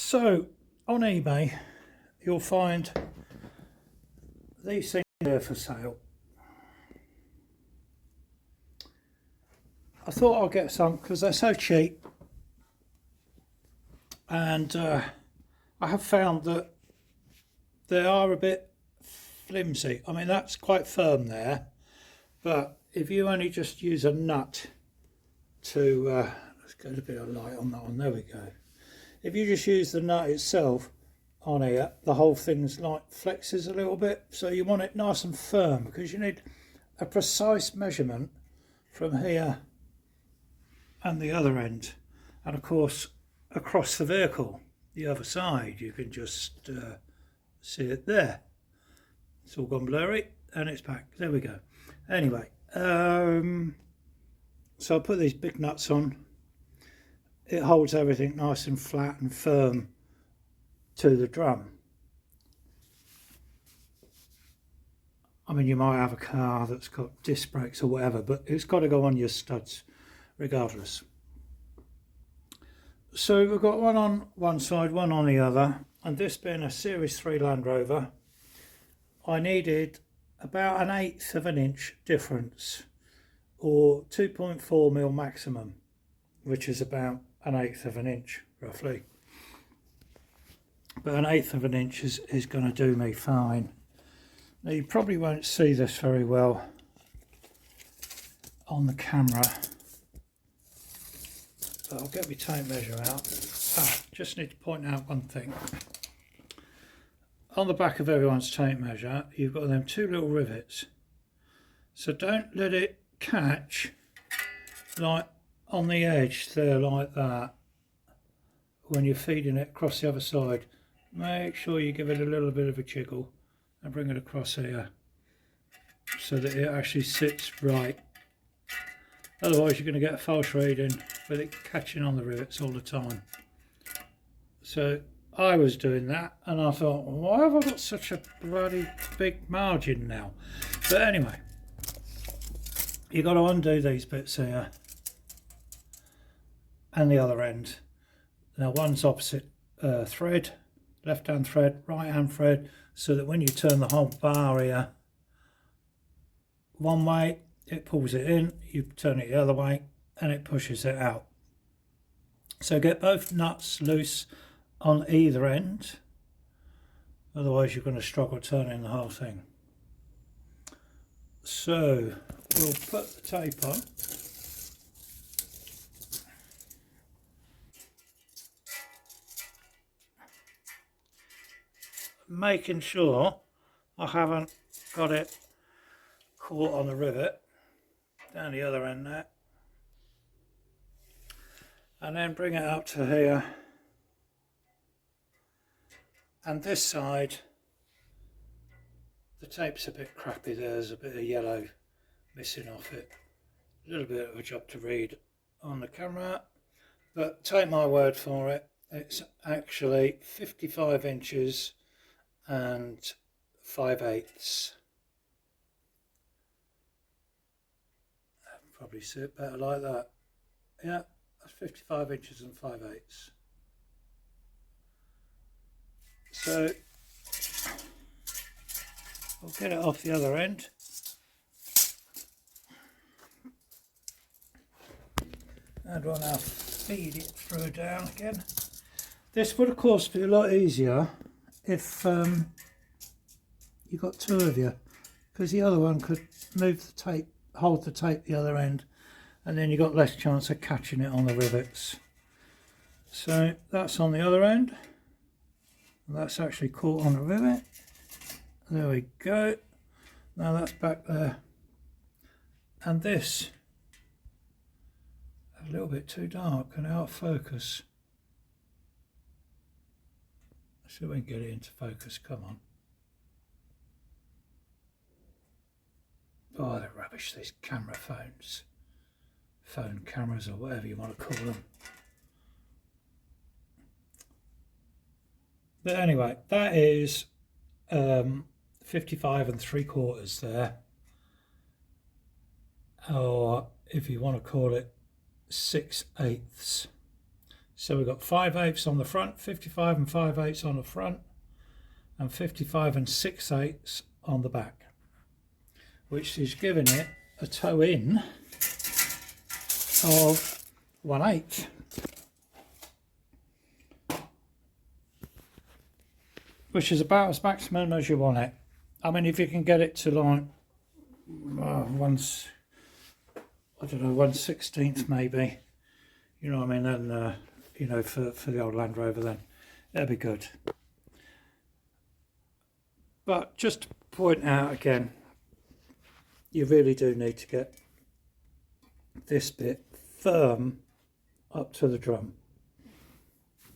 So on eBay you'll find these things here for sale. I thought I'll get some because they're so cheap, and I have found that they are a bit flimsy. I mean, that's quite firm there, but if you only just use a nut to let's get a bit of light on that one, there we go. If you just use the nut itself on here, the whole thing's like flexes a little bit, so you want it nice and firm because you need a precise measurement from here and the other end, and of course across the vehicle the other side you can just see it there. It's all gone blurry and it's back. There we go. Anyway, so I put these big nuts on. It holds everything nice and flat and firm to the drum. I mean, you might have a car that's got disc brakes or whatever, but it's got to go on your studs regardless. So we've got one on one side, one on the other, and this being a Series 3 Land Rover, I needed about 1/8 of an inch difference, or 2.4mm maximum, which is about 1/8 of an inch roughly. But 1/8 of an inch is going to do me fine. Now you probably won't see this very well on the camera, but I'll get my tape measure out. Just need to point out one thing. On the back of everyone's tape measure you've got them two little rivets, so don't let it catch like on the edge there like that when you're feeding it across the other side. Make sure you give it a little bit of a jiggle and bring it across here so that it actually sits right. Otherwise you're going to get a false reading with it catching on the rivets all the time. So I was doing that and I thought, why have I got such a bloody big margin now? But anyway, you've got to undo these bits here and the other end. Now one's opposite thread, left hand thread, right hand thread, so that when you turn the whole bar here one way, it pulls it in, you turn it the other way and it pushes it out. So get both nuts loose on either end, otherwise you're going to struggle turning the whole thing. So we'll put the tape on. Making sure I haven't got it caught on the rivet down the other end there, and then bring it up to here, and this side the tape's a bit crappy, there's a bit of yellow missing off it, a little bit of a job to read on the camera, but take my word for it, it's actually 55 inches and 5/8. Probably see it better like that. Yeah, that's 55 inches and 5/8. So I'll get it off the other end. And we'll now feed it through down again. This would of course be a lot easier if you got two of you, because the other one could move the tape, hold the tape the other end, and then you got less chance of catching it on the rivets. So that's on the other end, and that's actually caught on the rivet. There we go. Now that's back there, and this a little bit too dark and out of focus. See if we can get it into focus, come on. Oh, they're rubbish, these camera phones. Phone cameras or whatever you want to call them. But anyway, that is 55 3/4 there. Or if you want to call it 6/8. So we've got 5/8 on the front, 55 and 5/8 on the front, and 55 and 6/8 on the back, which is giving it a toe in of 1/8, which is about as maximum as you want it. I mean, if you can get it to like once, I don't know, 1/16 maybe, you know what I mean, and you know, for the old Land Rover, then that'd be good. But just to point out again, you really do need to get this bit firm up to the drum.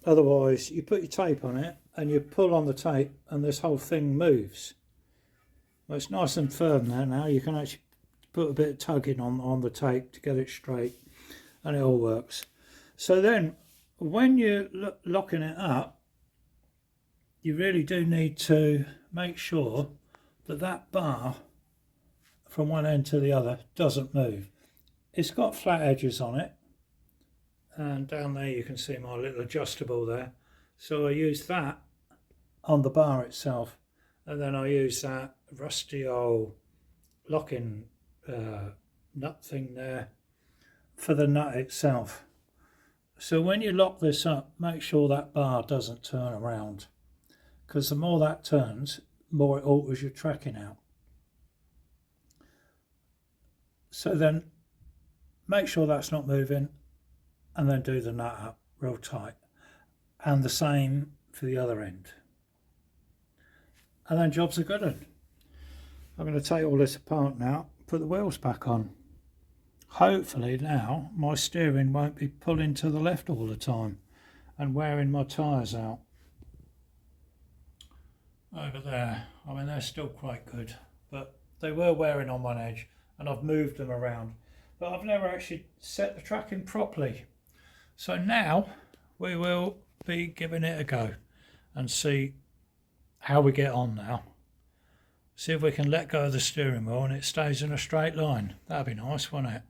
Otherwise, you put your tape on it and you pull on the tape and this whole thing moves. Well, it's nice and firm there now. You can actually put a bit of tugging on the tape to get it straight, and it all works. So then when you're locking it up, you really do need to make sure that that bar from one end to the other doesn't move. It's got flat edges on it, and down there you can see my little adjustable there. So I use that on the bar itself, and then I use that rusty old locking nut thing there for the nut itself. So when you lock this up, make sure that bar doesn't turn around, because the more that turns, more it alters your tracking out. So then make sure that's not moving, and then do the nut up real tight, and the same for the other end, and then jobs are good. I'm going to take all this apart now, put the wheels back on. Hopefully now my steering won't be pulling to the left all the time and wearing my tyres out. Over there, I mean, they're still quite good, but they were wearing on one edge and I've moved them around, but I've never actually set the tracking properly. So now we will be giving it a go and see how we get on now. See if we can let go of the steering wheel and it stays in a straight line. That'd be nice, wouldn't it?